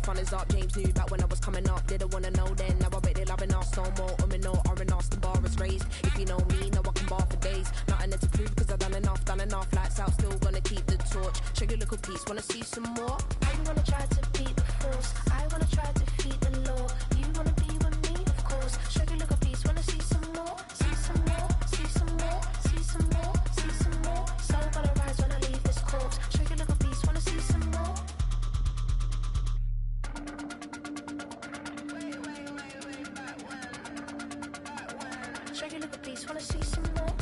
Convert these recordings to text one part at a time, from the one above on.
fun is up. James knew back when I was coming up. Didn't wanna know then, now I bet they're loving us. No more no R&Us, the bar is raised. If you know me, now I can bar for days. Nothing to prove cause I've done enough. Lights out, still gonna keep the torch. Show you a little piece, wanna see some more? I wanna try to beat the force. I wanna try to defeat the law. You wanna be with me, of course. Show you a little piece, wanna see some more? See some more, see some more, see some more, see some more. Soul gonna rise when I leave this corpse. Show you a little piece, wanna see some more? Show you a little piece, wanna see some more?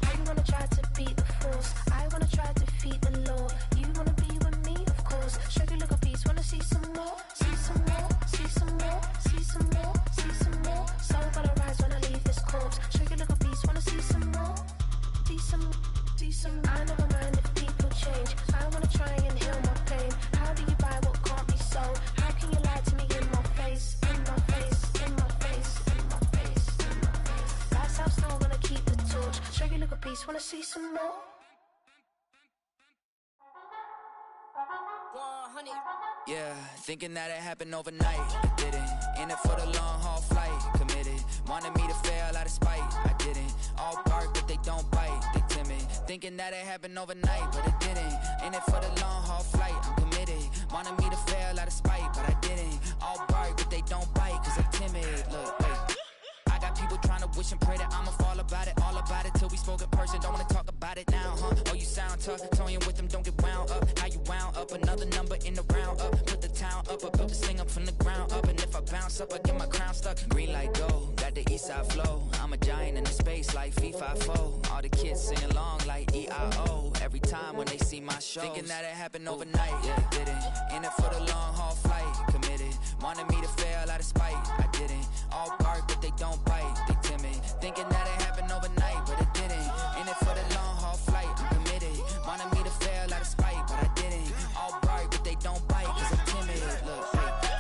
I wanna try to beat the force. I wanna try to defeat the law. You wanna be with me, of course. Show you a little piece, wanna see some more? See some more, see some more, see some more, see some more. Soul gonna rise when I leave this corpse. Show you a little piece, wanna see some more? See some, see some. I never mind if people change. I wanna try and heal my pain. How do you buy what can't be sold? How can you lie to me in my face? In my face, in my face, in my face, in my face. That's how still gonna keep the torch. Show you a little piece, wanna see some more? Yeah, thinking that it happened overnight. I didn't. In it for the long haul flight. Committed. Wanted me to fail out of spite. I didn't. All bark, but they don't bite. They timid. Thinking that it happened overnight, but it didn't. In it for the long haul flight. I'm committed. Wanted me to fail out of spite, but I didn't. All bark, but they don't bite, cause they're timid. Look, wait. I got people trying to wish and pray that I'ma fall about it. All about it till we spoke in person. Don't wanna talk about it now, huh? Oh, you sound tough. Toying with them, don't get wound up. How you wound up? Another number in the round up. Put the town up. I built this thing up from the ground up. And if I bounce up, I get my crown stuck. Green light go, got the east side flow. I'm a giant in the space like FIFA4. All the kids sing along like EIO. Every time when they see my show. Thinking that it happened overnight, yeah, it didn't. In it for the long haul flight, committed. Wanted me to fail out of spite, I didn't. All bark, but they don't bite, they timid. Thinking that it happened overnight, but it didn't. In it for the long haul flight, I'm committed. Wanted me to fail out of spite, but I didn't. All bark, but they don't bite, cause I'm timid. Look,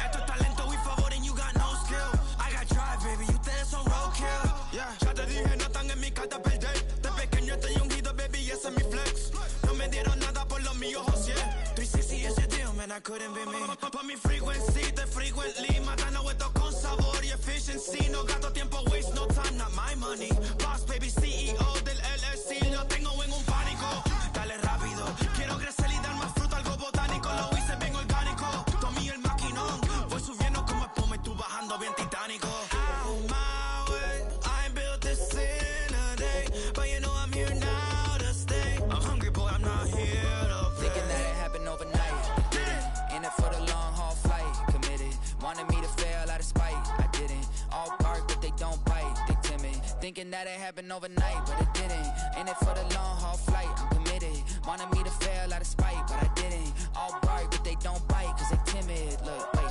esto es talento y favor and you got no skill. I got drive, baby, ustedes son roadkill. Yeah, ya te dije, no están en mi carta perder. De pequeño estoy ungido, baby, ese es mi flex. No me dieron nada por los míos, José. 360 is your deal, man, I couldn't be me. Pa' mi frequency, te frequently. Matando esto con sabor y efficiency. No gasto tiempo, waste no time, not my money. Boss, baby, CEO del LLC. Lo tengo en un pánico. Dale rápido, quiero crecer y dar más fruto, algo botánico. Lo hice bien orgánico. Tomé el maquinón. Voy subiendo como espuma y tú bajando bien titánico. Out my way, I ain't built this in a day. But you know I'm here now to stay. I'm hungry, boy, I'm not here to play. thinking that it happened overnight, it didn't. In it for the long haul flight, committed. Wanted me to fail out of spite, I didn't. All bark, but they don't bite, they timid. Thinking that it happened overnight, but it didn't. In it for the long haul flight, I'm committed. Wanted me to fail out of spite, but I didn't. All bark, but they don't bite, cause they timid. Look, wait.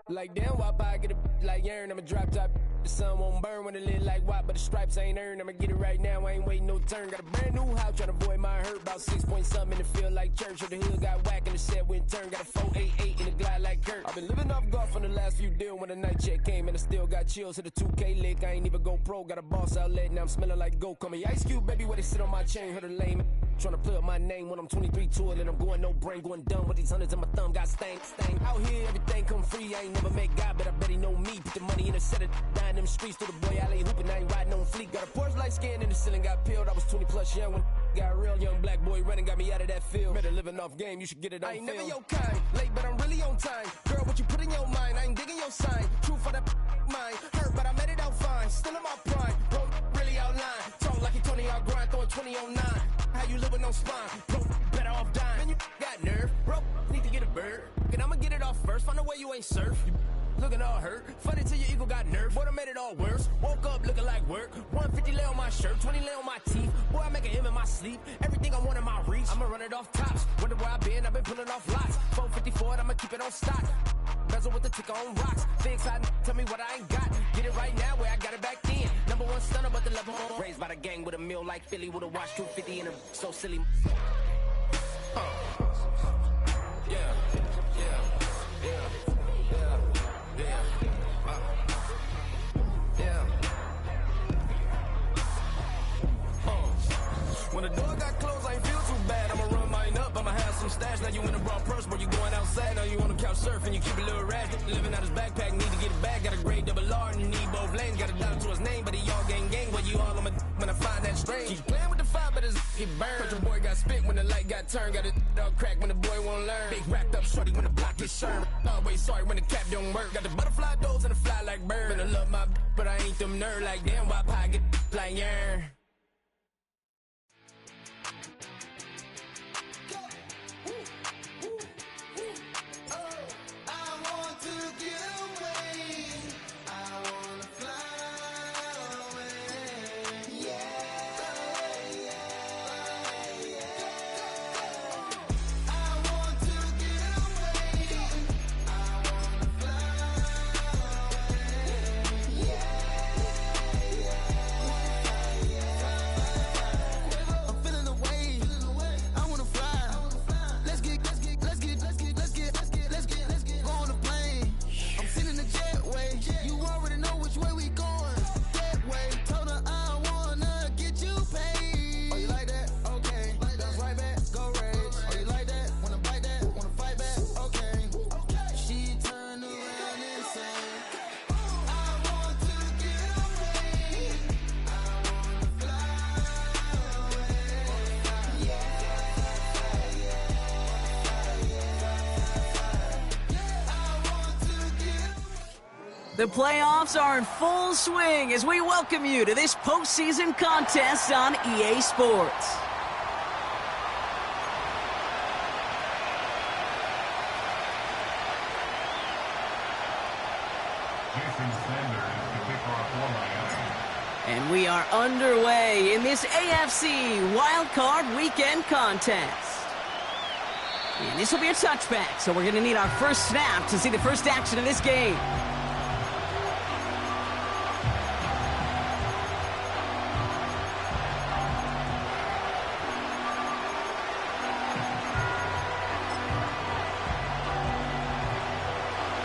Like damn, why I get a like urn? I'ma drop top. The sun won't burn when it lit like why, but the stripes ain't earned. I'ma get it right now, I ain't waiting no turn. Got a brand new house, tryna avoid my hurt. About 6 point something in the field like church. Or the hill got whack and the set went turn. Got a 488 in the glide like Kurt. I've been living off golf on the last few deals. When the night check came and I still got chills. Hit a 2K lick, I ain't even go pro. Got a boss outlet, now I'm smelling like goat. Call me Ice Cube, baby, where they sit on my chain. Heard a lame tryna play up my name when I'm 23 to it. And I'm going no brain, going dumb with these hundreds in my thumb. Got stank. Out here, everything come free. I ain't never met God, but I bet he know me. Put the money in a set of dying them streets to the boy alley hooping. I ain't riding on fleek. Got a Porsche light skin in the ceiling, got peeled. I was 20 plus young when got real young black boy running, got me out of that field. Better living off game, you should get it on film. I ain't never your kind, late but I'm really on time. Girl, what you put in your mind, I ain't digging your sign. True for that mind, hurt but I made it out fine. Still in my prime, bro, really outline. Talk like you Tony, I'll grind, throwing 20 on 9. How you live with no spine, bro, better off dying. Man, you got nerve, bro, need to get a bird. And I'ma get it off first, find a way you ain't surf. You looking all hurt, funny till your ego got nerve. Boy, I made it all worse, woke up looking like work. 150 lay on my shirt, 20 lay on my teeth. Boy, I make an M in my sleep, everything I want in my reach. I'ma run it off tops, wonder where I been, I've been pulling off lots. 454, I'ma keep it on stock. Bezel with the ticker on rocks. Things I tell me what I ain't got. Get it right now, gang with a meal like Philly with a watch 250 in a so silly. When the door got closed, I ain't feel too bad. I'ma run mine up, I'ma have some stash. Now you in a broad purse, but you going outside. Now you on the couch surfing, you keep a little rash. Living out his backpack, need to get it back. Got a grade double R and you need both lanes. Got a dollar to his name, but he all gang. Where you all on my when I find that strange. Keep playing with the fire, but his get burned. But your boy got spit when the light got turned. Got it all crack when the boy won't learn. Big wrapped up shorty when the block gets shurned. Always sorry when the cap don't work. Got the butterfly doors and the fly like bird. And I love my but I ain't them nerd like damn why pie get like yarn. The playoffs are in full swing as we welcome you to this postseason contest on EA Sports. And we are underway in this AFC Wildcard Weekend contest. And this will be a touchback, so we're going to need our first snap to see the first action of this game.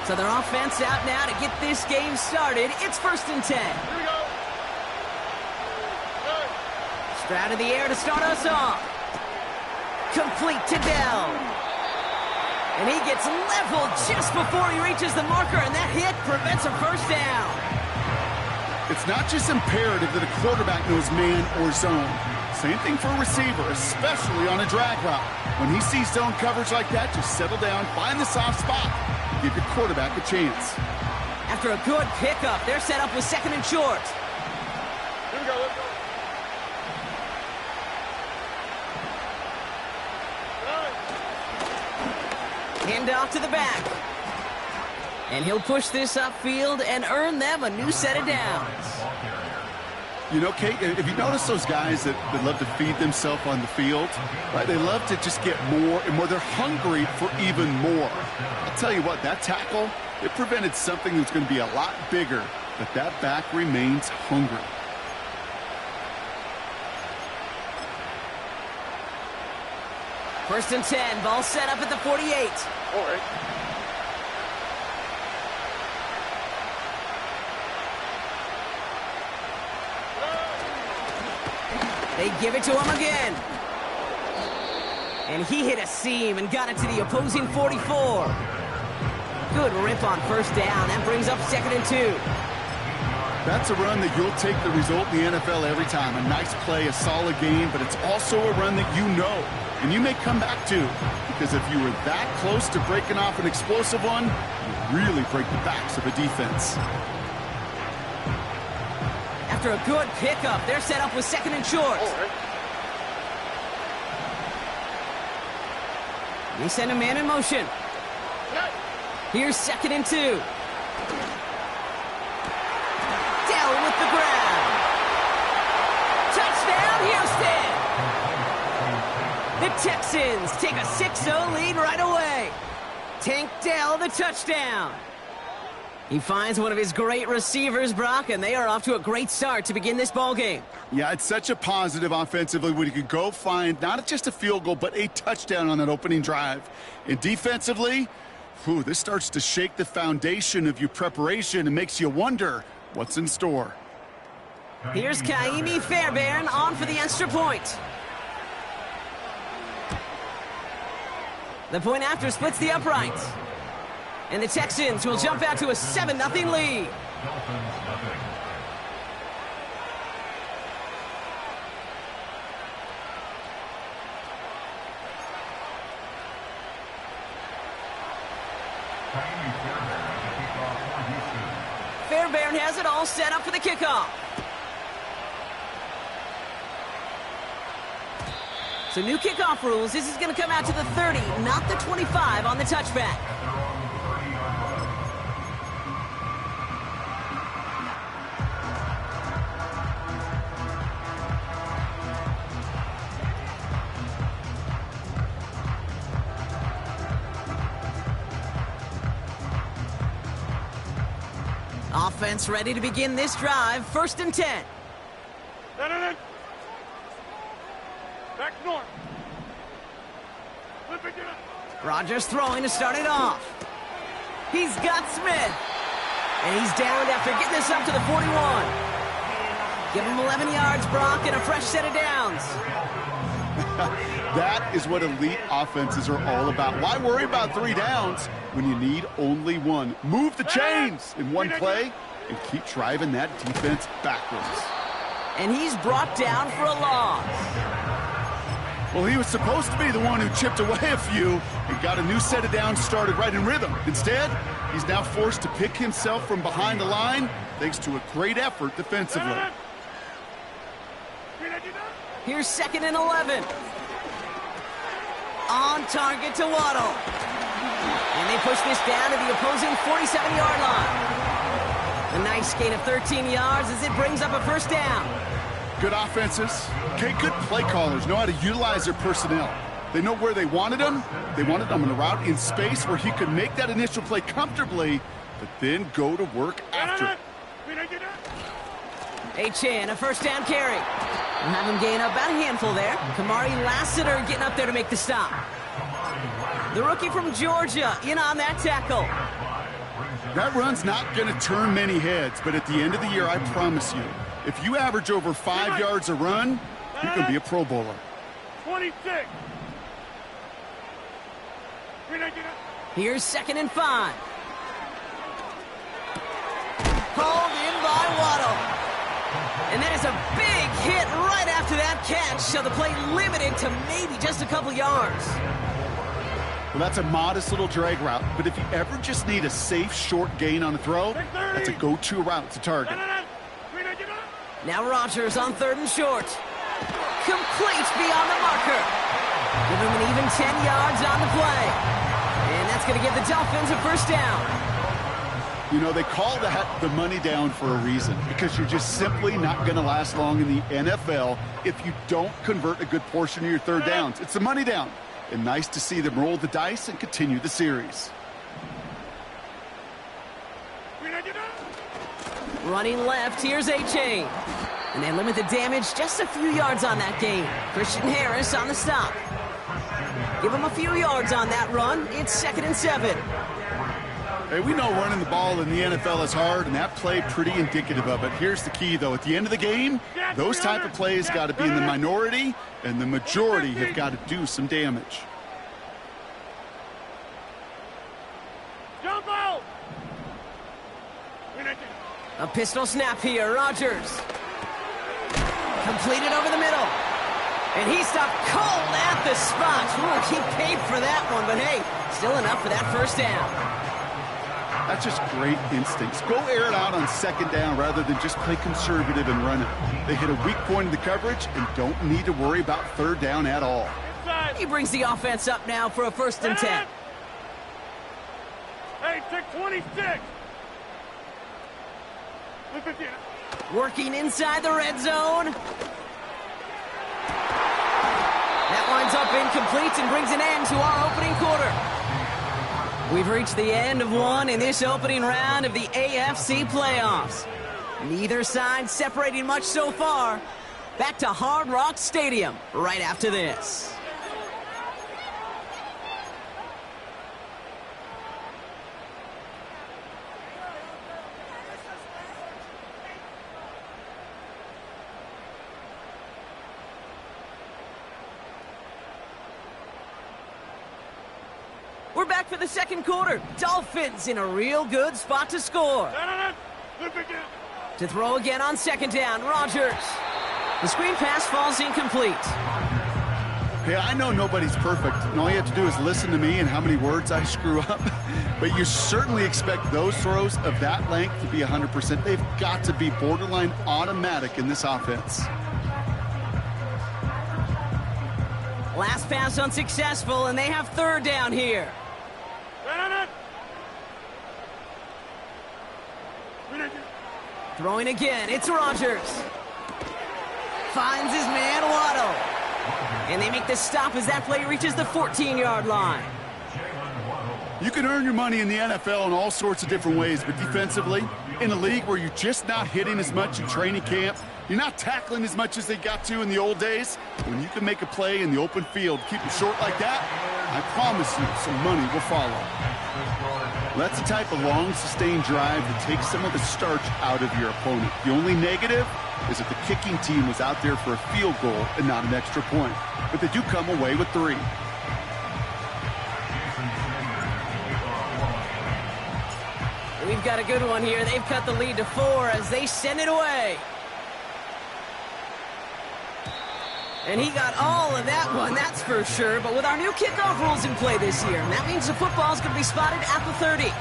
So their offense out now to get this game started. It's 1st and 10. Here we go. Stroud in the air to start us off. Complete to Dell. And he gets leveled just before he reaches the marker, and that hit prevents a first down. It's not just imperative that a quarterback knows man or zone. Same thing for a receiver, especially on a drag route. When he sees zone coverage like that, just settle down, find the soft spot. Give your quarterback a chance. After a good pickup, they're set up with 2nd and short. Here we go, let's go. Hand off to the back. And he'll push this upfield and earn them a new set of downs. You know, Kate, if you notice those guys that love to feed themselves on the field, right? They love to just get more and more. They're hungry for even more. I'll tell you what, that tackle, it prevented something that's going to be a lot bigger, but that back remains hungry. First and 10, ball set up at the 48. All right. They give it to him again. And he hit a seam and got it to the opposing 44. Good rip on first down. That brings up 2nd and 2. That's a run that you'll take the result in the NFL every time. A nice play, a solid game, but it's also a run that you know and you may come back to, because if you were that close to breaking off an explosive one, you really break the backs of a defense. After a good pickup, they're set up with 2nd and short. They send a man in motion. Here's 2nd and 2. Dell with the grab. Touchdown, Houston! The Texans take a 6-0 lead right away. Tank Dell the touchdown. He finds one of his great receivers, Brock, and they are off to a great start to begin this ball game. Yeah, it's such a positive offensively when you could go find not just a field goal, but a touchdown on that opening drive. And defensively, this starts to shake the foundation of your preparation and makes you wonder what's in store. Here's Kaimi Fairbairn on for the extra point. The point after splits the uprights. And the Texans will jump out to a 7-0 lead. Fairbairn has it all set up for the kickoff. So new kickoff rules. This is going to come out to the 30, not the 25 on the touchback. Offense ready to begin this drive. 1st and 10. Back north. Rodgers throwing to start it off. He's got Smith. And he's downed after getting this up to the 41. Give him 11 yards, Brock, and a fresh set of downs. That is what elite offenses are all about. Why worry about 3 downs when you need only 1? Move the chains in one play and keep driving that defense backwards. And he's brought down for a loss. Well, he was supposed to be the one who chipped away a few and got a new set of downs started right in rhythm. Instead, he's now forced to pick himself from behind the line thanks to a great effort defensively. Here's 2nd and 11. On target to Waddle. And they push this down to the opposing 47-yard line. A nice gain of 13 yards as it brings up a 1st down. Good offenses. Okay, good play callers know how to utilize their personnel. They know where they wanted them. They wanted them on a route in space where he could make that initial play comfortably, but then go to work after. Achane, a 1st down carry. We'll have him gain up about a handful there. Kamari Lassiter getting up there to make the stop. The rookie from Georgia in on that tackle. That run's not going to turn many heads, but at the end of the year, I promise you, if you average over 5 yards a run, you can be a Pro Bowler. 26. Here's 2nd and 5. Called in by Waddle. And that is a big hit right after that catch, so the play limited to maybe just a couple yards. Well, that's a modest little drag route, but if you ever just need a safe, short gain on a throw, that's a go-to route to target. Now Rodgers on 3rd and short. Complete beyond the marker. Give him an even 10 yards on the play. And that's going to give the Dolphins a 1st down. You know, they call that the money down for a reason, because you're just simply not going to last long in the NFL if you don't convert a good portion of your 3rd downs. It's the money down. And nice to see them roll the dice and continue the series. Running left, here's Achane. And they limit the damage just a few yards on that gain. Christian Harris on the stop. Give him a few yards on that run. It's 2nd and 7. Hey, we know running the ball in the NFL is hard, and that play pretty indicative of it. Here's the key, though. At the end of the game, those type of plays got to be in the minority, and the majority have got to do some damage. Jump out! A pistol snap here, Rodgers. Completed over the middle. And he stopped cold at the spot. Ooh, he paid for that one, but hey, still enough for that 1st down. That's just great instincts. Go air it out on 2nd down rather than just play conservative and run it. They hit a weak point in the coverage and don't need to worry about 3rd down at all. He brings the offense up now for a 1st and 10. Hey, take 26. Working inside the red zone. That winds up incomplete and brings an end to our opening quarter. We've reached the end of one in this opening round of the AFC playoffs. Neither side separating much so far. Back to Hard Rock Stadium right after this. We're back for the second quarter. Dolphins in a real good spot to score. To throw again on second down, Rodgers. The screen pass falls incomplete. Hey, I know nobody's perfect, and all you have to do is listen to me and how many words I screw up. But you certainly expect those throws of that length to be 100%. They've got to be borderline automatic in this offense. Last pass unsuccessful, and they have third down here. Throwing again, it's Rodgers. Finds his man, Waddle. And they make the stop as that play reaches the 14-yard line. You can earn your money in the NFL in all sorts of different ways, but defensively, in a league where you're just not hitting as much in training camp, you're not tackling as much as they got to in the old days, when you can make a play in the open field, keep it short like that, I promise you some money will follow. That's the type of long, sustained drive that takes some of the starch out of your opponent. The only negative is that the kicking team was out there for a field goal and not an extra point. But they do come away with 3. We've got a good one here. They've cut the lead to 4 as they send it away. And he got all of that one, that's for sure. But with our new kickoff rules in play this year, and that means the football's going to be spotted at the 30.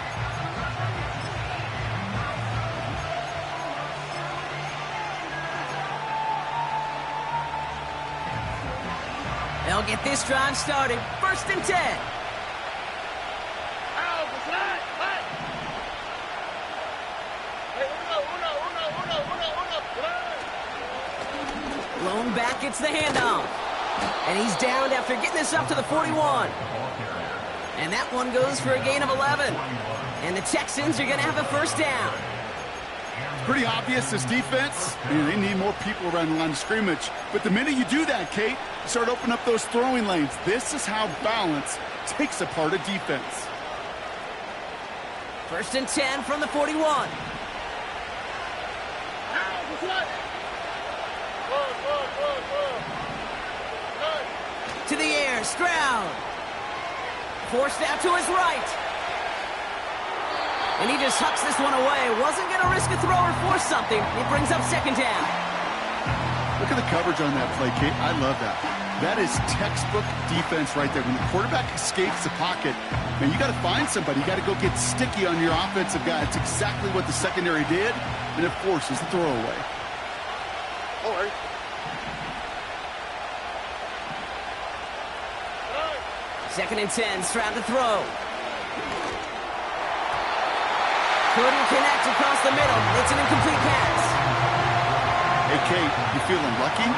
They'll get this drive started. 1st and 10. Blown back, gets the handoff. And he's downed after getting this up to the 41. And that one goes for a gain of 11. And the Texans are going to have a first down. Pretty obvious, this defense, they need more people around the line of scrimmage. But the minute you do that, Kate, you start opening up those throwing lanes. This is how balance takes apart a defense. 1st and 10 from the 41. To the air, Stroud. Forced out to his right. And he just hucks this one away. Wasn't going to risk a throw or force something. It brings up second down. Look at the coverage on that play, Kate. I love that. That is textbook defense right there. When the quarterback escapes the pocket, man, you got to find somebody. You got to go get sticky on your offensive guy. It's exactly what the secondary did, and it forces the throwaway. All right. Second and 10, Stroud to throw. Couldn't connect across the middle. It's an incomplete pass. Hey, Kate, you feeling lucky?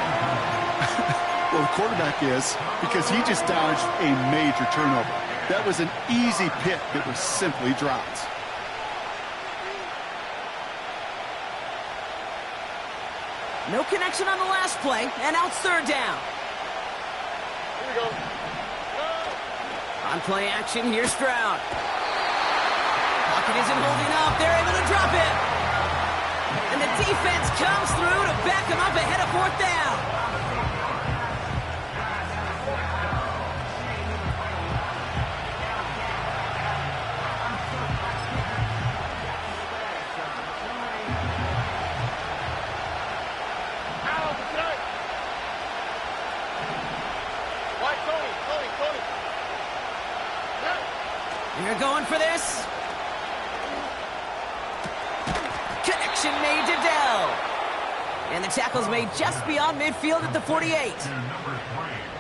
Well, the quarterback is, because he just dodged a major turnover. That was an easy pick that was simply dropped. No connection on the last play, and now it's third down. Here we go. On play action, here's Stroud. Pocket isn't holding up. They're able to drop it. And the defense comes through to back him up ahead of 4th down. You're going for this. Connection made to Dell. And the tackle's made just beyond midfield at the 48.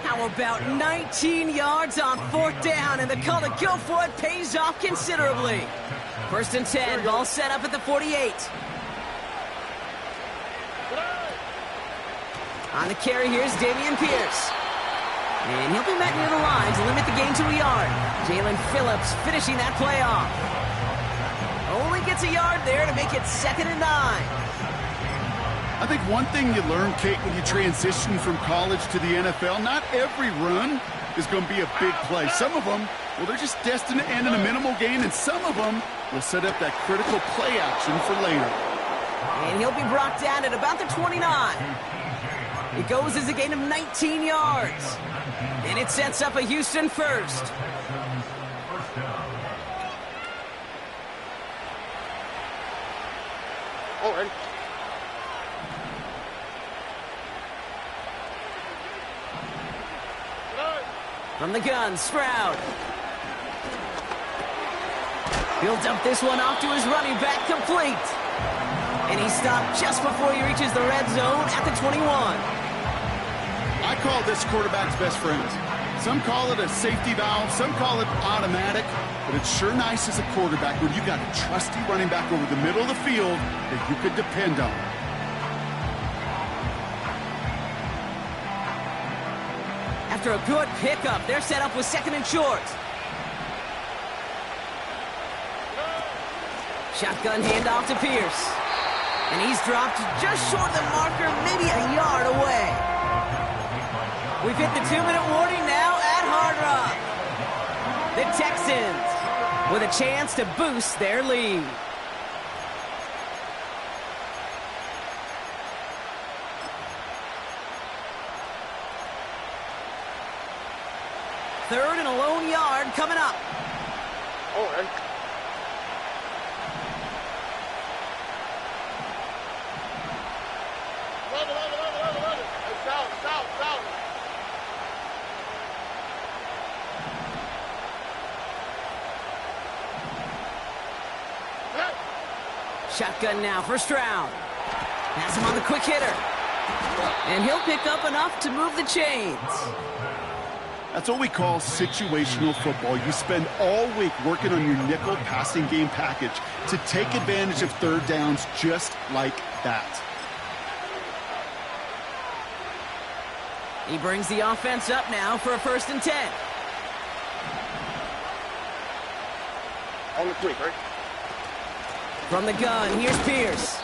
How about 19 yards on 4th down, and the call to go for it pays off considerably. 1st and 10, ball set up at the 48. On the carry, here's Dameon Pierce. And he'll be met near the line to limit the gain to a yard. Jalen Phillips finishing that play off. Only gets a yard there to make it 2nd and 9. I think one thing you learn, Kate, when you transition from college to the NFL, not every run is going to be a big play. Some of them, well, they're just destined to end in a minimal gain, and some of them will set up that critical play action for later. And he'll be brought down at about the 29. It goes as a gain of 19 yards. And it sets up a Houston first. Oh, and From the gun, Stroud. He'll dump this one off to his running back, complete. And he stopped just before he reaches the red zone at the 21. I call this quarterback's best friend. Some call it a safety valve, some call it automatic, but it's sure nice as a quarterback when you got a trusty running back over the middle of the field that you could depend on. After a good pickup, they're set up with 2nd and short. Shotgun handoff to Pierce. And he's dropped just short of the marker, maybe a yard away. We've hit the 2-minute warning now at Hard Rock. The Texans with a chance to boost their lead. Third and a lone yard coming up. oh, and love it. It's out. Shotgun now for Stroud. Has him on the quick hitter. And he'll pick up enough to move the chains. That's what we call situational football. You spend all week working on your nickel passing game package to take advantage of third downs just like that. He brings the offense up now for a 1st and 10. On the quick, right? From the gun, here's Pierce.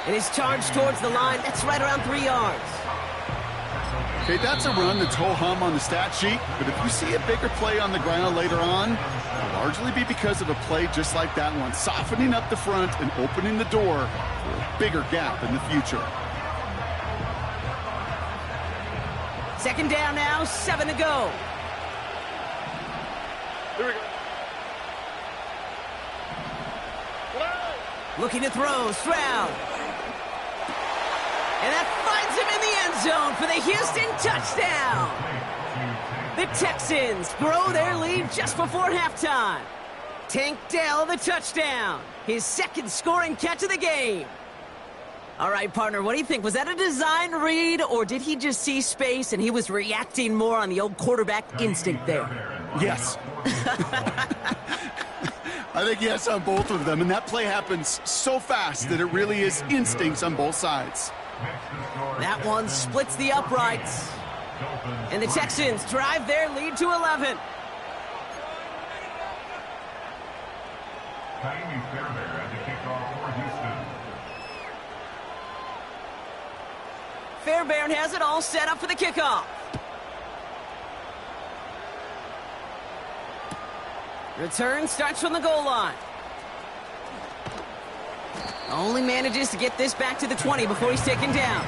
And his charge towards the line, that's right around 3 yards. Okay, that's a run that's ho-hum on the stat sheet, but if you see a bigger play on the ground later on, it'll largely be because of a play just like that one, softening up the front and opening the door for a bigger gap in the future. 2nd down now, 7 to go. Here we go. Looking to throw, Stroud. And that finds him in the end zone for the Houston touchdown. The Texans grow their lead just before halftime. Tank Dell the touchdown. His 2nd scoring catch of the game. All right, partner, what do you think? Was that a design read, or did he just see space and he was reacting more on the old quarterback instinct there? Yes. I think yes on both of them, and that play happens so fast that it really is instincts on both sides. That one splits the uprights. And the Texans drive their lead to 11. Fairbairn has it all set up for the kickoff. Return starts from the goal line. Only manages to get this back to the 20 before he's taken down.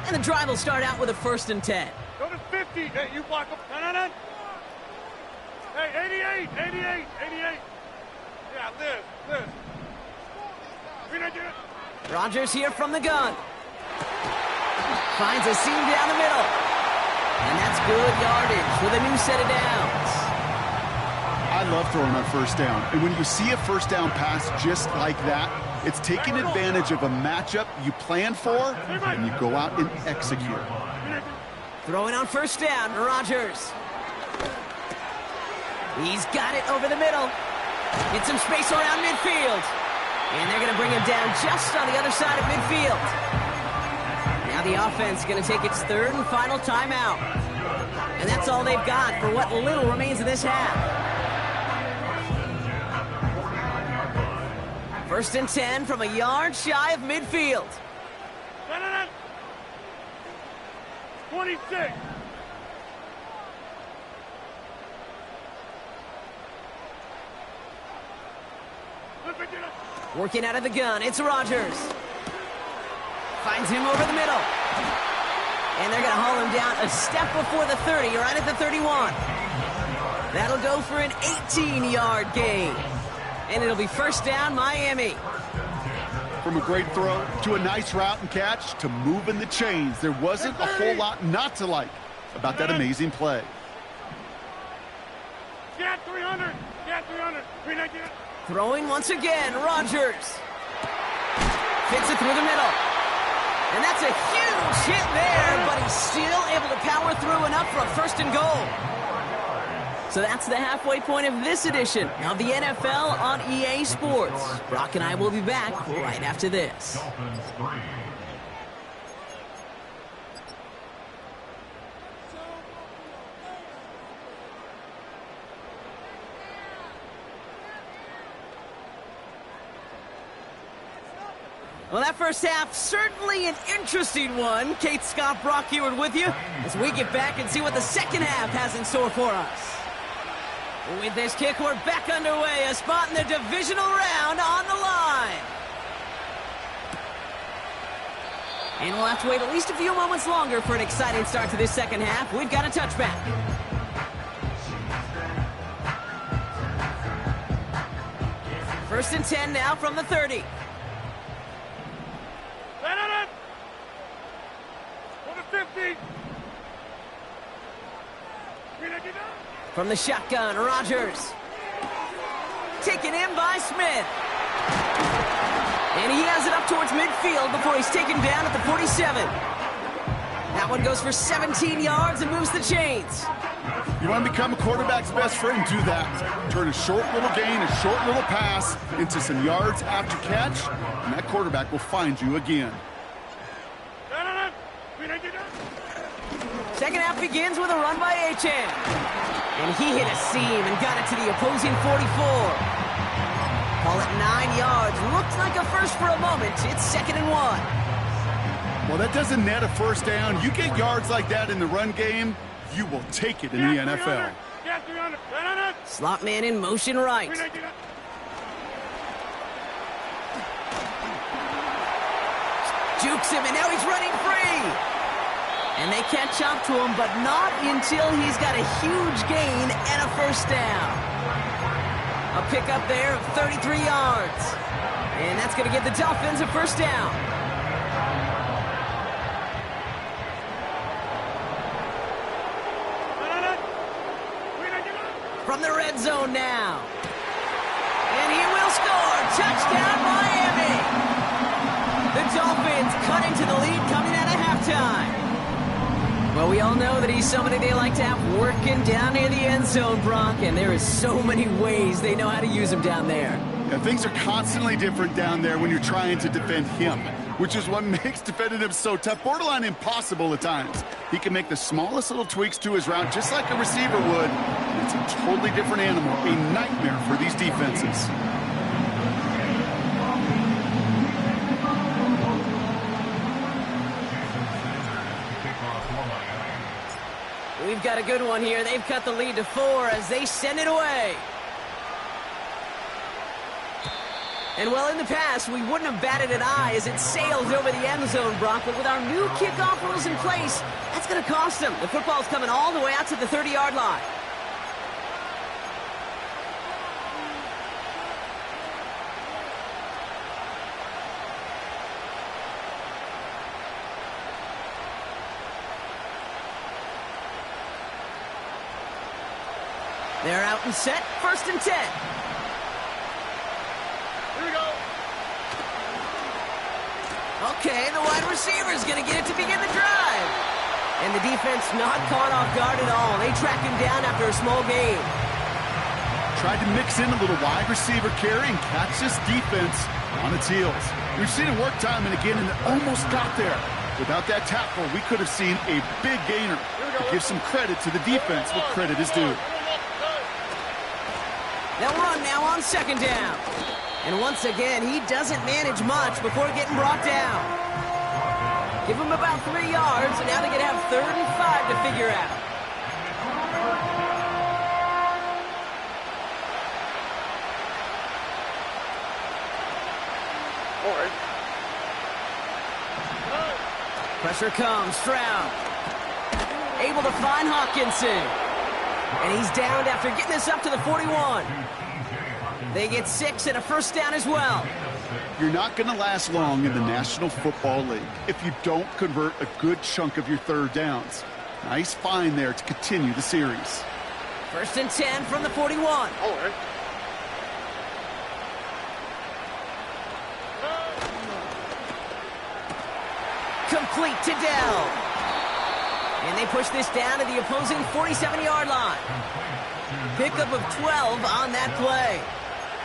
And the drive will start out with a 1st and 10. Go to 50. Hey, you block up. No. Hey, 88. Yeah, Liz. Rodgers here from the gun. Finds a seam down the middle. And that's good yardage with a new set of downs. I love throwing on 1st down. And when you see a 1st down pass just like that, it's taking advantage of a matchup you plan for and you go out and execute. Throwing on first down, Rodgers. He's got it over the middle. Get some space around midfield. And they're going to bring him down just on the other side of midfield. Now the offense is going to take its third and final timeout. And that's all they've got for what little remains of this half. 1st and 10 from a yard shy of midfield. 26. Working out of the gun, it's Rodgers. Finds him over the middle. And they're going to haul him down a step before the 30, right at the 31. That'll go for an 18-yard gain. And it'll be first down, Miami. From a great throw to a nice route and catch to moving the chains, there wasn't a whole lot not to like about that amazing play. Get 300. Get 300. Throwing once again, Rodgers. Fits it through the middle. And that's a huge hit there, but he's still able to power through enough for a 1st and goal. So that's the halfway point of this edition of the NFL on EA Sports. Brock and I will be back right after this. Well, that first half, certainly an interesting one. Kate, Scott, Brock Heward with you as we get back and see what the second half has in store for us. With this kick, we're back underway. A spot in the divisional round on the line. And we'll have to wait at least a few moments longer for an exciting start to this second half. We've got a touchback. First and 10 now from the 30. From the shotgun, Rodgers. Taken in by Smith. And he has it up towards midfield before he's taken down at the 47. That one goes for 17 yards and moves the chains. You want to become a quarterback's best friend, do that. Turn a short little gain, a short little pass into some yards after catch, and that quarterback will find you again. Second half begins with a run by Achane. And he hit a seam and got it to the opposing 44. Call it 9 yards. Looks like a first for a moment. It's 2nd and 1. Well, that doesn't net a first down. You get yards like that in the run game, you will take it in the NFL. Slot man in motion right. Jukes him, and now he's running free. And they catch up to him, but not until he's got a huge gain and a first down. A pickup there of 33 yards. And that's going to give the Dolphins a first down. From the red zone now. And he will score. Touchdown, Miami. The Dolphins cut into the lead coming out of halftime. Well, we all know that he's somebody they like to have working down near the end zone, Brock, and there is so many ways they know how to use him down there. Yeah, things are constantly different down there when you're trying to defend him, which is what makes defending him so tough, borderline impossible at times. He can make the smallest little tweaks to his route just like a receiver would, and it's a totally different animal, a nightmare for these defenses. We've got a good one here. They've cut the lead to 4 as they send it away. And well, in the past, we wouldn't have batted an eye as it sails over the end zone, Brock. But with our new kickoff rules in place, that's going to cost them. The football's coming all the way out to the 30-yard line. They're out and set, 1st and 10. Here we go. Okay, the wide receiver's going to get it to begin the drive. And the defense not caught off guard at all. They track him down after a small gain. Tried to mix in a little wide receiver carry and catch this defense on its heels. We've seen it work time and again, and it almost got there. Without that tackle, we could have seen a big gainer. To give some credit to the defense where credit is due. They'll run now on second down. And once again, he doesn't manage much before getting brought down. Give him about 3 yards, and now they're going to have 3rd and 5 to figure out. Pressure comes, Stroud. Able to find Hawkinson. And he's downed after getting this up to the 41. They get 6 and a first down as well. You're not going to last long in the National Football League if you don't convert a good chunk of your third downs. Nice find there to continue the series. 1st and 10 from the 41. Complete to Dell. And they push this down to the opposing 47-yard line. Pickup of 12 on that play.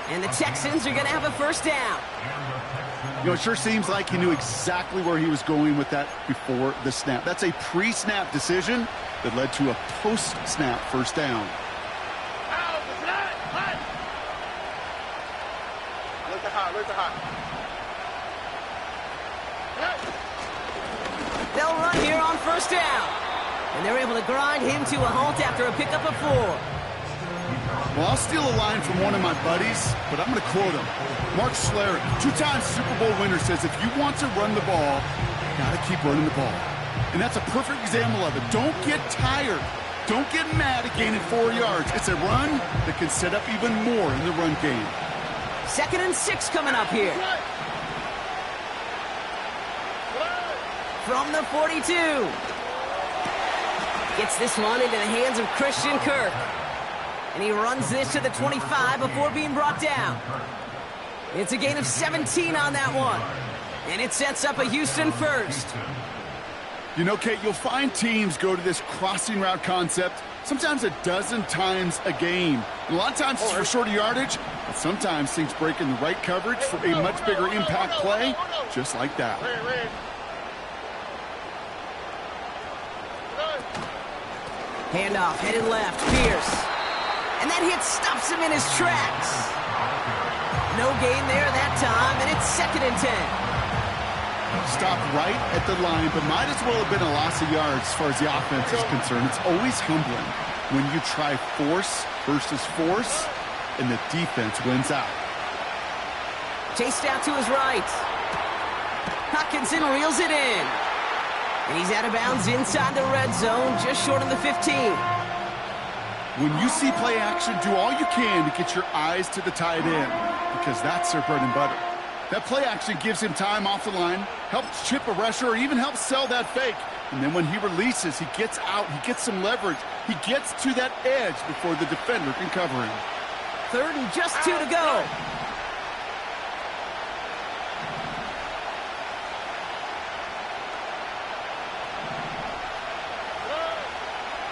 And the Texans are going to have a first down. You know, it sure seems like he knew exactly where he was going with that before the snap. That's a pre-snap decision that led to a post-snap first down. They'll run here on first down. And they're able to grind him to a halt after a pickup of 4. Well, I'll steal a line from one of my buddies, but I'm going to quote him. Mark Schlereth, 2-time Super Bowl winner, says if you want to run the ball, you got to keep running the ball. And that's a perfect example of it. Don't get tired. Don't get mad at gaining 4 yards. It's a run that can set up even more in the run game. 2nd and 6 coming up here. From the 42. Gets this one into the hands of Christian Kirk. And he runs this to the 25 before being brought down. It's a gain of 17 on that one. And it sets up a Houston first. You know, Kate, you'll find teams go to this crossing route concept sometimes a dozen times a game. And a lot of times it's for shorter yardage, but sometimes things break in the right coverage for a much bigger impact play, just like that. Handoff, headed left, Pierce. And that hit stops him in his tracks. No gain there that time, and it's 2nd and 10. Stopped right at the line, but might as well have been a loss of yards as far as the offense is concerned. It's always humbling when you try force versus force, and the defense wins out. Chased out to his right. Hawkinson reels it in. And he's out of bounds inside the red zone, just short of the 15. When you see play action, do all you can to get your eyes to the tight end, because that's their bread and butter. That play action gives him time off the line, helps chip a rusher, or even helps sell that fake. And then when he releases, he gets out, he gets some leverage. He gets to that edge before the defender can cover him. 3rd and just 2 to go.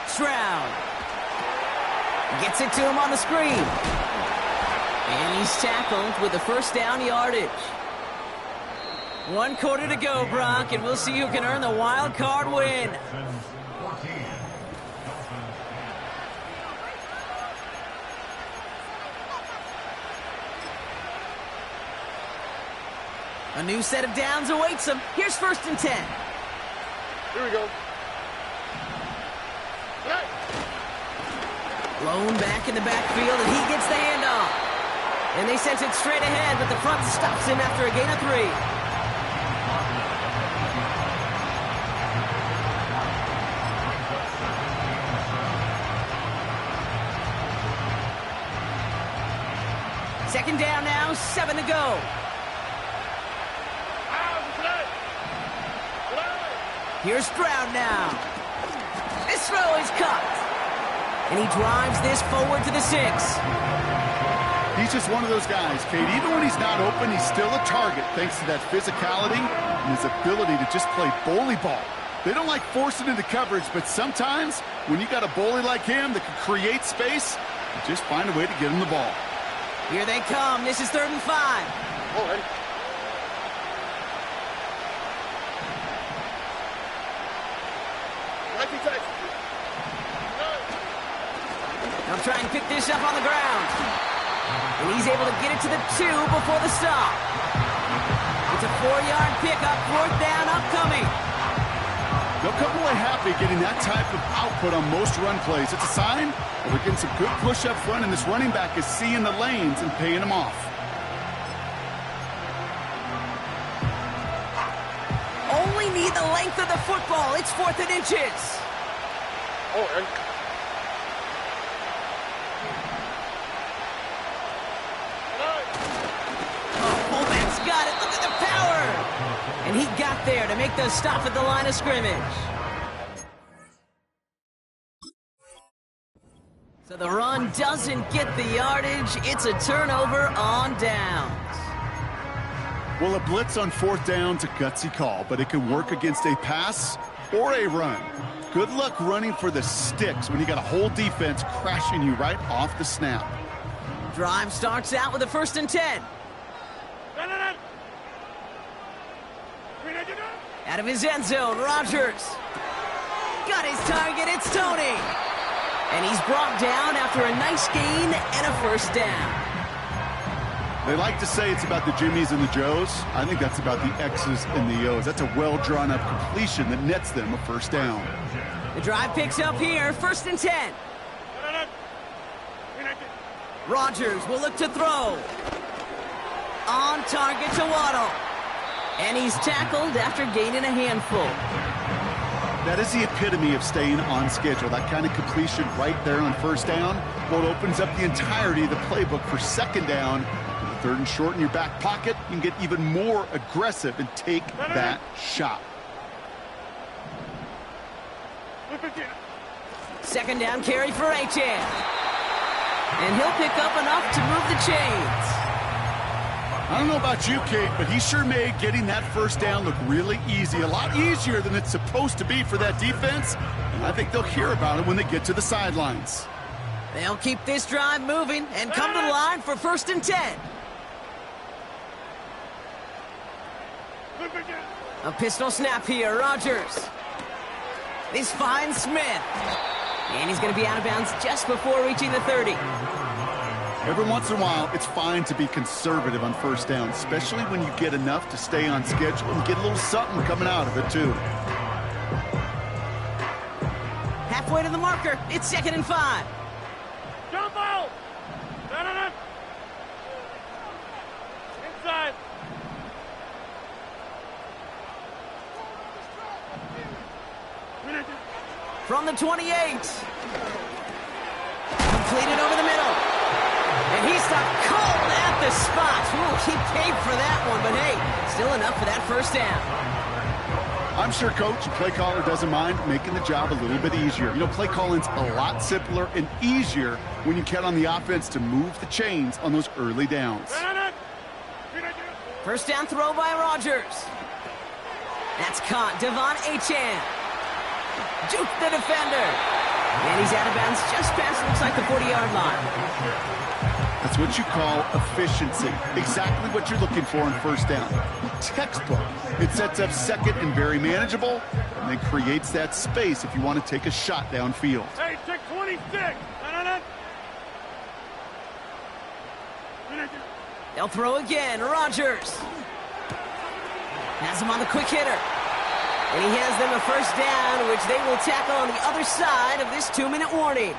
Stroud gets it to him on the screen. And he's tackled with the first down yardage. 1 quarter to go, Brock, and we'll see who can earn the wild card win. A new set of downs awaits him. Here's 1st and 10. Here we go. Blown back in the backfield, and he gets the handoff. And they sent it straight ahead, but the front stops him after a gain of 3. Second down now, 7 to go. Here's Stroud now. This throw is caught. And he drives this forward to the 6. He's just one of those guys, Kate. Even when he's not open, he's still a target thanks to that physicality and his ability to just play bully ball. They don't like forcing into coverage, but sometimes when you got a bully like him that can create space, you just find a way to get him the ball. Here they come. This is 3rd and 5. All right. They'll try and pick this up on the ground. And he's able to get it to the 2 before the stop. It's a 4-yard pickup, 4th down upcoming. They'll come away happy getting that type of output on most run plays. It's a sign that we're getting some good push up front, and this running back is seeing the lanes and paying them off. Only need the length of the football. It's 4th and inches. All right. Fullback's got it. Look at the power. And he got there to make the stop at the line of scrimmage. So the run doesn't get the yardage. It's a turnover on downs. Well, a blitz on 4th down's a gutsy call, but it can work against a pass or a run. Good luck running for the sticks when you got a whole defense crashing you right off the snap. Drive starts out with a 1st and 10. Out of his end zone, Rodgers. Got his target, it's Tony. And he's brought down after a nice gain and a 1st down. They like to say it's about the Jimmies and the Joes. I think that's about the X's and the O's. That's a well-drawn-up completion that nets them a 1st down. The drive picks up here, 1st and 10. Rodgers will look to throw. On target to Waddle. And he's tackled after gaining a handful. That is the epitome of staying on schedule. That kind of completion right there on 1st down. Well, it opens up the entirety of the playbook for 2nd down. 3rd and short in your back pocket, you can get even more aggressive and take that shot. 2nd down carry for Achane. And he'll pick up enough to move the chains. I don't know about you, Kate, but he sure made getting that 1st down look really easy. A lot easier than it's supposed to be for that defense. And I think they'll hear about it when they get to the sidelines. They'll keep this drive moving and come to the line for 1st and 10. A pistol snap here, Rodgers. This finds Smith. And he's going to be out of bounds just before reaching the 30. Every once in a while, it's fine to be conservative on 1st down, especially when you get enough to stay on schedule and get a little something coming out of it, too. Halfway to the marker, it's 2nd and 5. Jump ball! Inside. From the 28. Completed over the middle. And he stopped cold at the spot. Ooh, he paid for that one, but hey, still enough for that 1st down. I'm sure coach and play caller doesn't mind making the job a little bit easier. You know, play calling's a lot simpler and easier when you count on the offense to move the chains on those early downs. 1st down throw by Rodgers. That's caught. Devon Achane. Juke the defender. And he's out of bounds just past, looks like, the 40-yard line. That's what you call efficiency. Exactly what you're looking for on 1st down. Textbook. It sets up 2nd and very manageable, and then creates that space if you want to take a shot downfield. Hey, check 26. They'll throw again. Rodgers has him on the quick hitter. And he has them a 1st down, which they will tackle on the other side of this 2-minute warning.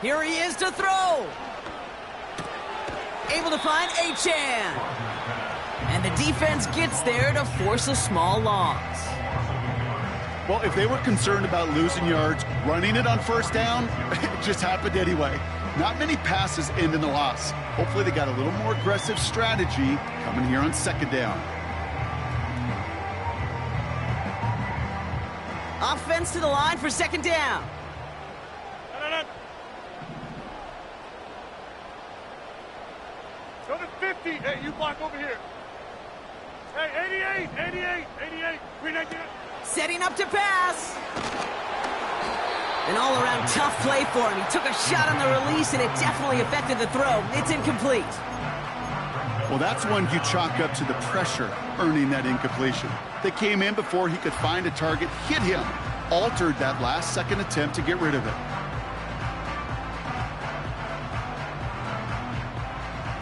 Here he is to throw. Able to find Achane. And the defense gets there to force a small loss. Well, if they were concerned about losing yards, running it on 1st down, it just happened anyway. Not many passes end in a loss. Hopefully they got a little more aggressive strategy coming here on second down. Offense to the line for second down. Go to 50. Hey, you block over here. Hey, 88. Setting up to pass. An all-around tough play for him. He took a shot on the release, and it definitely affected the throw. It's incomplete. Well, that's one you chalk up to the pressure earning that incompletion. They came in before he could find a target, hit him, altered that last-second attempt to get rid of it.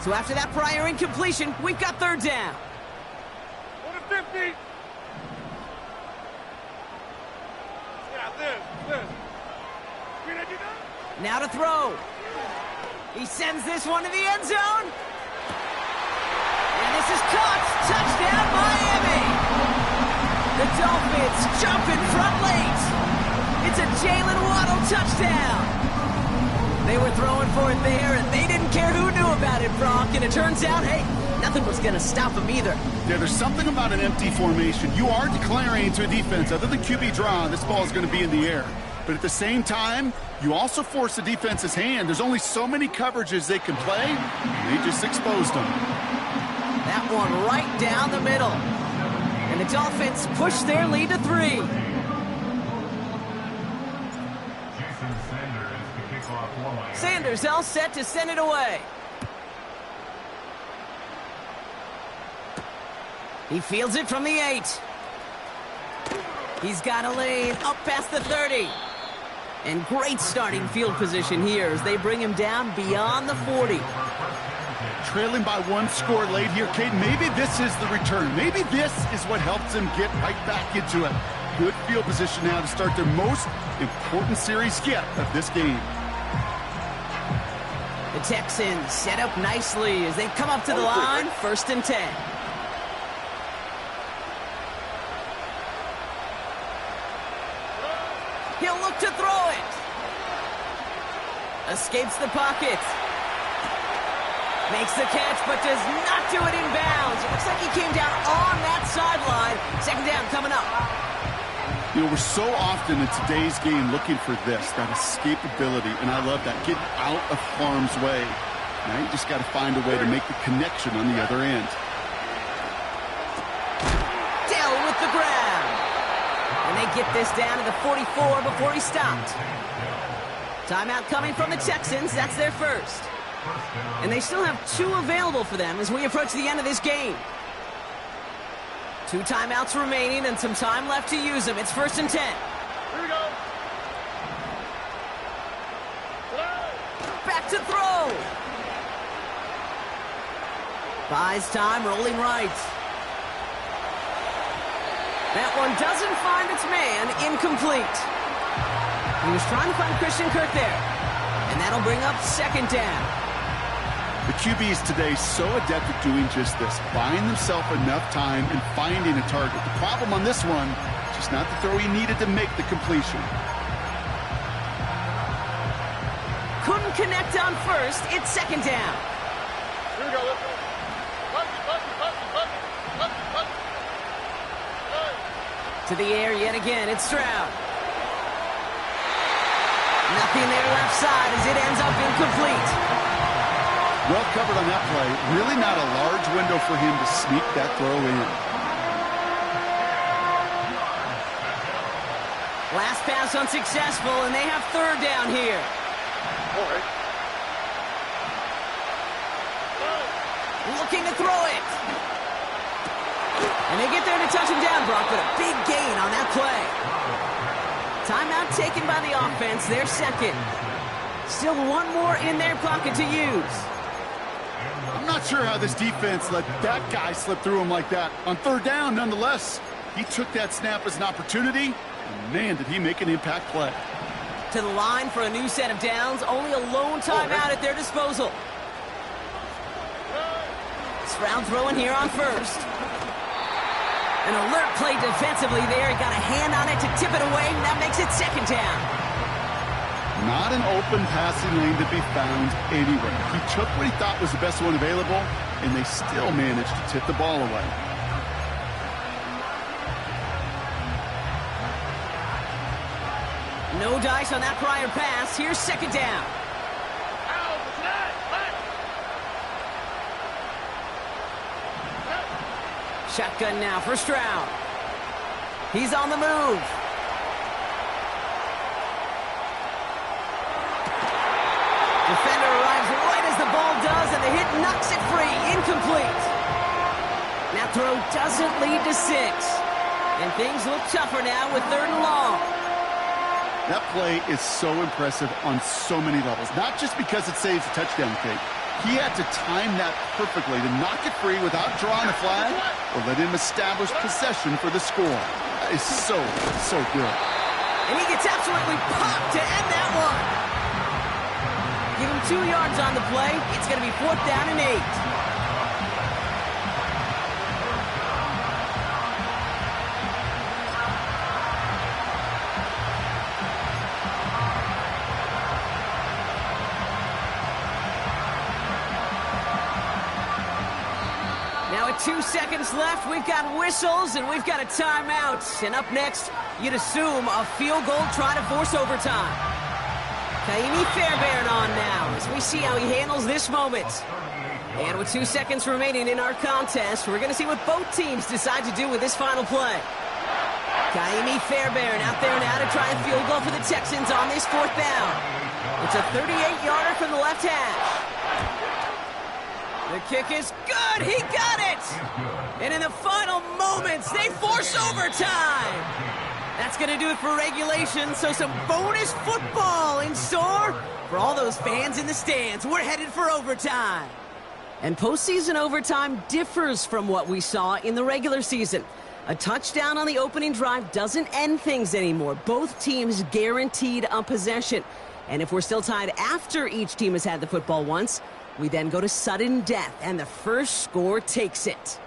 So after that prior incompletion, we've got third down. Go to 50. Yeah, this. Now to throw. He sends this one to the end zone. And this is caught. Touchdown, Miami. The Dolphins jump in front late. It's a Jalen Waddle touchdown. They were throwing for it there, and they didn't care who knew about it, Brock. And it turns out, hey, nothing was going to stop him either. Yeah, there's something about an empty formation. You are declaring to a defense, other than QB draw, this ball is going to be in the air. But at the same time, you also force the defense's hand. There's only so many coverages they can play, and they just exposed them. That one right down the middle. And the Dolphins push their lead to 3. Sanders all set to send it away. He fields it from the 8. He's got a lane up past the 30. And great starting field position here as they bring him down beyond the 40. Trailing by 1 score late here, Caden. Maybe this is the return. Maybe this is what helps them get right back into it. Good field position now to start their most important series yet of this game. The Texans set up nicely as they come up to the line, 1st and 10. He'll look to throw it. Escapes the pocket. Makes the catch, but does not do it in bounds. It looks like he came down on that sideline. Second down coming up. You know, we're so often in today's game looking for this, that escapability, and I love that. Get out of harm's way. Now you just got to find a way to make the connection on the other end. Dell with the grab. And they get this down to the 44 before he stopped. Timeout coming from the Texans. That's their first. And they still have 2 available for them as we approach the end of this game. 2 timeouts remaining and some time left to use them. It's 1st and 10. Here we go. Back to throw. Buys time, rolling right. That one doesn't find its man, incomplete. He was trying to find Christian Kirk there. And that'll bring up 2nd down. The QBs today so adept at doing just this, buying themselves enough time and finding a target. The problem on this one, just not the throw he needed to make the completion. Couldn't connect on first. It's 2nd down. Here we go. Let's go. To the air yet again. It's Stroud. Nothing there left side as it ends up incomplete. Well covered on that play. Really not a large window for him to sneak that throw in. Last pass unsuccessful, and they have 3rd down here. All right. Looking to throw it. And they get there to touch him down, Brock, but a big gain on that play. Timeout taken by the offense, their 2nd. Still 1 more in their pocket to use. I'm not sure how this defense let that guy slip through him like that. On 3rd down, nonetheless, he took that snap as an opportunity, and man, did he make an impact play. To the line for a new set of downs, only a lone timeout at their disposal. Stroud throwing here on 1st. An alert play defensively there. He got a hand on it to tip it away, and that makes it 2nd down. Not an open passing lane to be found anywhere. He took what he thought was the best one available, and they still managed to tip the ball away. No dice on that prior pass. Here's second down. Shotgun now for Stroud. He's on the move. Defender arrives right as the ball does, and the hit knocks it free. Incomplete. That throw doesn't lead to 6. And things look tougher now with 3rd and long. That play is so impressive on so many levels. Not just because it saves a touchdown, Kate. He had to time that perfectly to knock it free without drawing a flag or let him establish possession for the score. That is so good. And he gets absolutely popped to end that one. Give him 2 yards on the play. It's going to be 4th down and 8. Now with 2 seconds left, we've got whistles and we've got a timeout. And up next, you'd assume a field goal trying to force overtime. Kaimi Fairbairn on now as we see how he handles this moment. And with 2 seconds remaining in our contest, we're going to see what both teams decide to do with this final play. Kaimi Fairbairn out there now to try a field goal for the Texans on this 4th down. It's a 38-yarder from the left hash. The kick is good. He got it. And in the final moments, they force overtime. That's going to do it for regulation, so some bonus football in store for all those fans in the stands. We're headed for overtime. And postseason overtime differs from what we saw in the regular season. A touchdown on the opening drive doesn't end things anymore. Both teams guaranteed a possession. And if we're still tied after each team has had the football once, we then go to sudden death, and the first score takes it.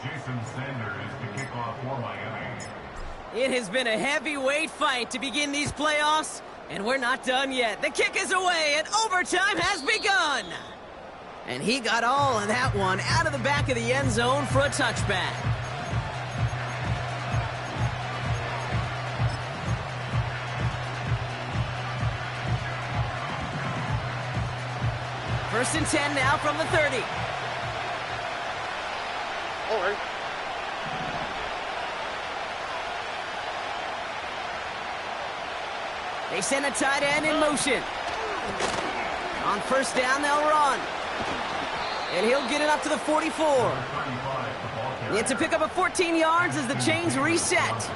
Jason Sanders to kick off for Miami. It has been a heavyweight fight to begin these playoffs, and we're not done yet. The kick is away, and overtime has begun. And he got all of that one out of the back of the end zone for a touchback. First and 10 now from the 30. All right. They send a tight end in motion. On first down, they'll run. And he'll get it up to the 44. It's a pickup of 14 yards as the chains reset.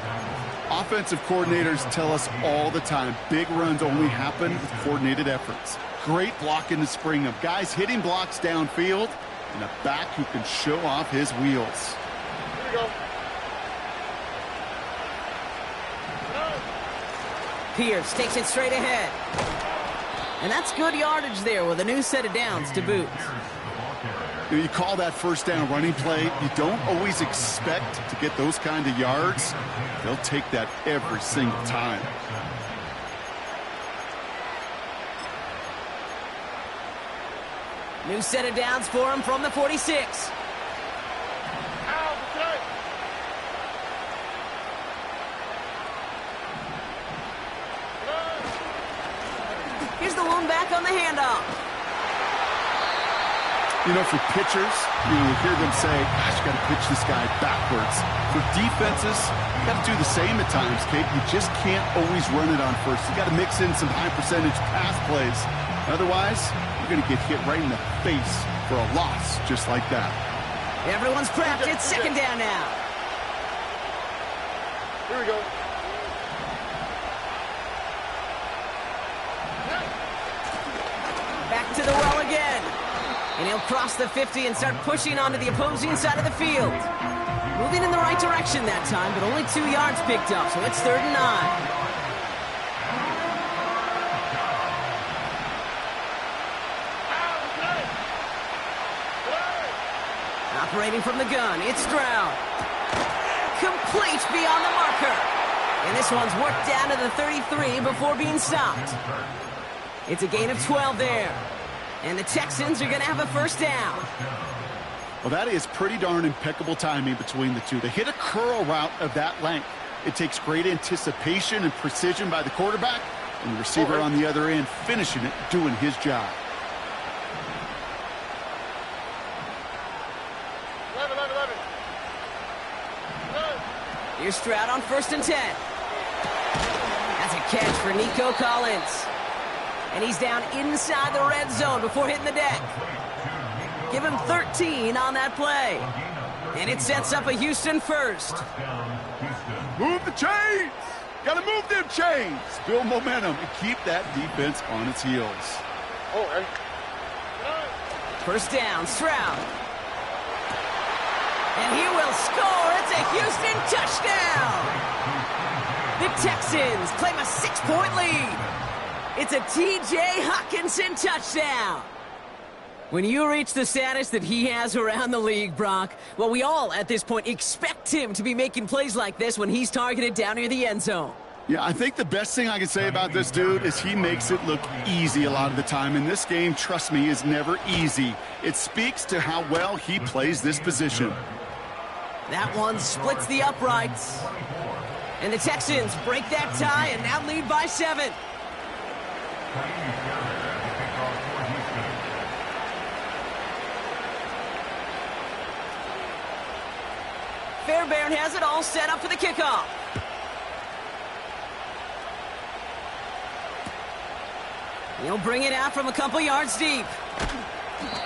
Offensive coordinators tell us all the time, big runs only happen with coordinated efforts. Great block in the spring of guys hitting blocks downfield and a back who can show off his wheels. Here we go. Pierce takes it straight ahead. And that's good yardage there with a new set of downs to boot. You call that first down running play. You don't always expect to get those kind of yards. They'll take that every single time. New set of downs for him from the 46. Here's the lone back on the handoff. You know, for pitchers, you hear them say, gosh, you got to pitch this guy backwards. For defenses, you got to do the same at times, Kate. You just can't always run it on first. You got to mix in some high percentage pass plays. Otherwise, you're going to get hit right in the face for a loss just like that. Everyone's prepped. It's second down now. Here we go. Back to the well again. And he'll cross the 50 and start pushing onto the opposing side of the field. Moving in the right direction that time, but only 2 yards picked up, so it's 3rd and 9. Operating from the gun, it's Stroud. Complete beyond the marker. And this one's worked down to the 33 before being stopped. It's a gain of 12 there. And the Texans are going to have a first down. Well, that is pretty darn impeccable timing between the two. They hit a curl route of that length. It takes great anticipation and precision by the quarterback, and the receiver on the other end finishing it, doing his job. 11. Here's Stroud on 1st and 10. That's a catch for Nico Collins. And he's down inside the red zone before hitting the deck. Give him 13 on that play. And it sets up a Houston first. Move the chains! Gotta move them chains! Build momentum and keep that defense on its heels. First down, Stroud. And he will score. It's a Houston touchdown. The Texans claim a 6-point lead. It's a T.J. Hockenson touchdown. When you reach the status that he has around the league, Brock, well, we all at this point expect him to be making plays like this when he's targeted down near the end zone. Yeah, I think the best thing I can say about this dude is he makes it look easy a lot of the time. And this game, trust me, is never easy. It speaks to how well he plays this position. That one splits the uprights. And the Texans break that tie and now lead by 7. Fairbairn has it all set up for the kickoff. He'll bring it out from a couple yards deep.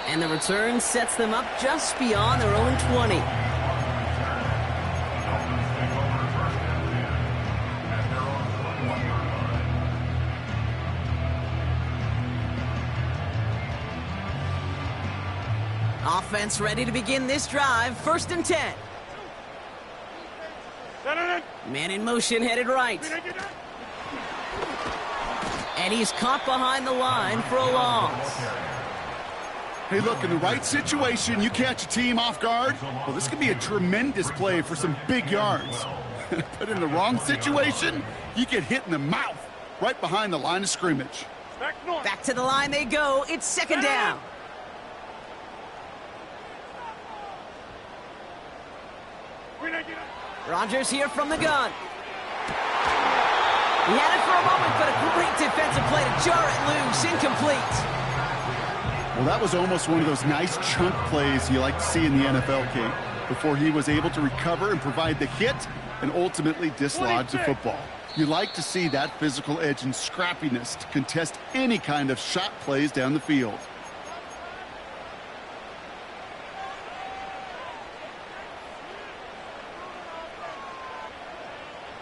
And the return sets them up just beyond their own 20. Offense ready to begin this drive. 1st and 10. Man in motion, headed right. And he's caught behind the line for a loss. Hey, look, in the right situation, you catch a team off guard. Well, this could be a tremendous play for some big yards. But in the wrong situation, you get hit in the mouth right behind the line of scrimmage. Back to the line they go. It's 2nd down. Rodgers here from the gun. He had it for a moment, but a great defensive play to jar it loose. Incomplete. Well, that was almost one of those nice chunk plays you like to see in the NFL, King, before he was able to recover and provide the hit and ultimately dislodge the football. You like to see that physical edge and scrappiness to contest any kind of shot plays down the field.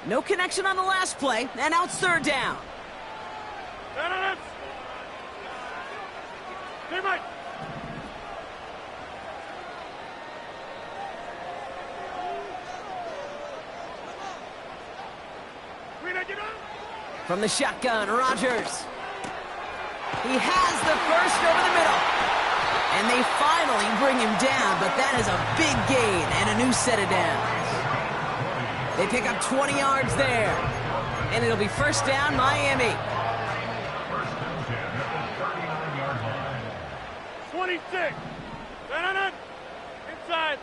No connection on the last play, and now it's 3rd down. From the shotgun, Rodgers. He has the first over the middle. And they finally bring him down, but that is a big gain and a new set of downs. They pick up 20 yards there. And it'll be 1st down, Miami. 26. Inside.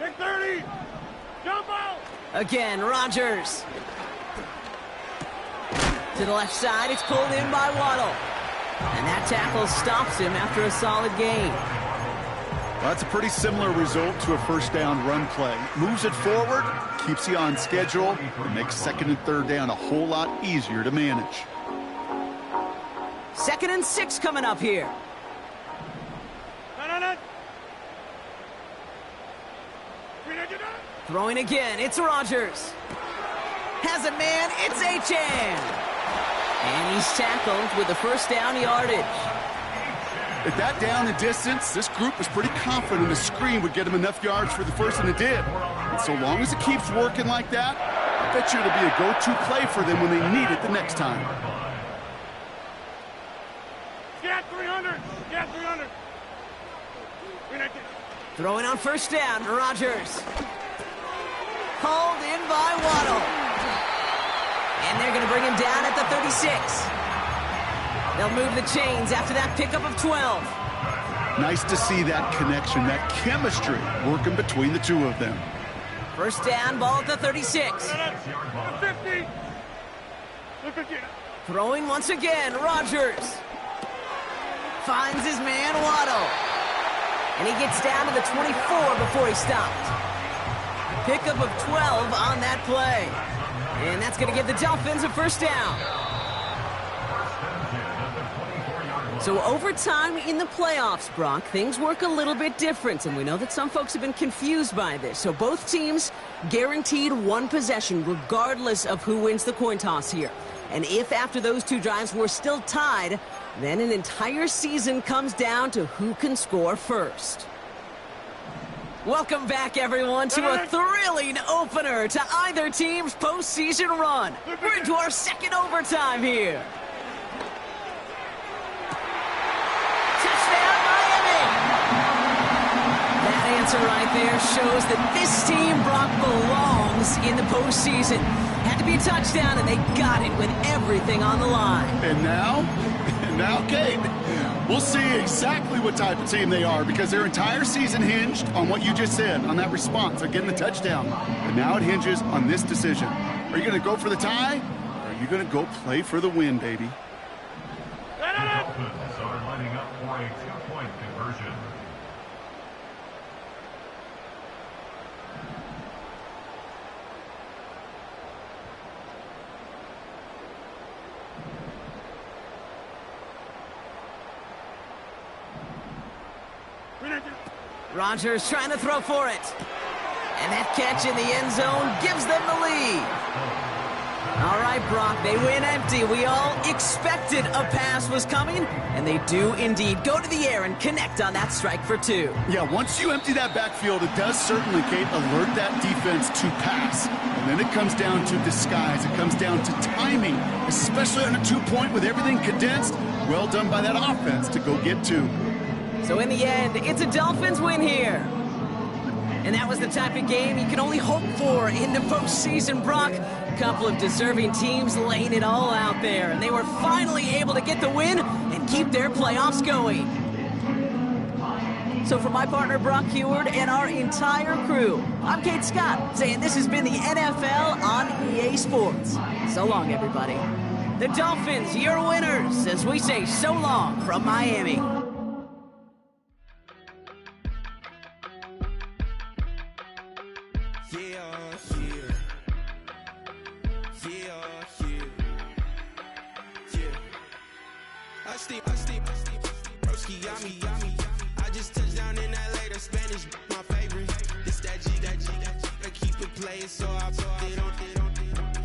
630. Jump out. Again, Rodgers. To the left side, it's pulled in by Waddle. And that tackle stops him after a solid gain. Well, that's a pretty similar result to a 1st down run play. Moves it forward, keeps you on schedule, and makes 2nd and 3rd down a whole lot easier to manage. 2nd and 6 coming up here. Throwing again, it's Rodgers. Has it, man, it's Achane. And he's tackled with the 1st down yardage. At that down and distance, this group was pretty confident the screen would get him enough yards for the first, and it did. And so long as it keeps working like that, I bet you it'll be a go-to play for them when they need it the next time. Get 300. Get 300. Throwing on 1st down, Rodgers. Called in by Waddle. And they're going to bring him down at the 36. They'll move the chains after that pickup of 12. Nice to see that connection, that chemistry working between the two of them. First down, ball at the 36. 50. Throwing once again, Rodgers. Finds his man, Waddle. And he gets down to the 24 before he stopped. Pickup of 12 on that play. And that's going to give the Dolphins a first down. So over time in the playoffs, Brock, things work a little bit different, and we know that some folks have been confused by this. So both teams guaranteed one possession regardless of who wins the coin toss here. And if after those two drives we're still tied, then an entire season comes down to who can score first. Welcome back, everyone, to a thrilling opener to either team's postseason run. We're into our second overtime here. Touchdown, Miami! That answer right there shows that this team, Brock, belongs in the postseason. Had to be a touchdown, and they got it with everything on the line. And now, Kate, we'll see exactly what type of team they are because their entire season hinged on what you just said, on that response, on getting the touchdown. But now it hinges on this decision. Are you going to go for the tie, or are you going to go play for the win, baby? The Dolphins are lining up for a two-point conversion. Rodgers trying to throw for it. And that catch in the end zone gives them the lead. All right, Brock, they win empty. We all expected a pass was coming, and they do indeed go to the air and connect on that strike for two. Yeah, once you empty that backfield, it does certainly, Kate, alert that defense to pass. And then it comes down to disguise. It comes down to timing, especially on a two-point with everything condensed. Well done by that offense to go get two. So in the end, it's a Dolphins win here. And that was the type of game you can only hope for in the postseason, Brock. A couple of deserving teams laying it all out there. And they were finally able to get the win and keep their playoffs going. So for my partner, Brock Heward, and our entire crew, I'm Kate Scott, saying this has been the NFL on EA Sports. So long, everybody. The Dolphins, your winners, as we say so long from Miami. I just touched down in LA, the Spanish, my favorite. This that G, I keep it playing, so I put it on.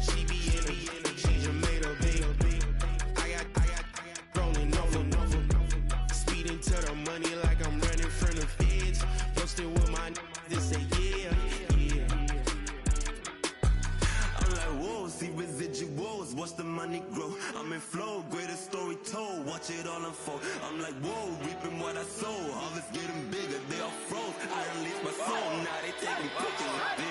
She be in it, she just made a big. I got rolling over. Speeding to the money like I'm running from the feds. Posted with my they say yeah. I'm like, whoa, see residuals, watch the money grow. I'm in flow, greatest story told, watch it all unfold. I'm like, whoa, reaping what I sow. Harvest getting bigger, they all froze. I unleashed my soul, now they taking pictures.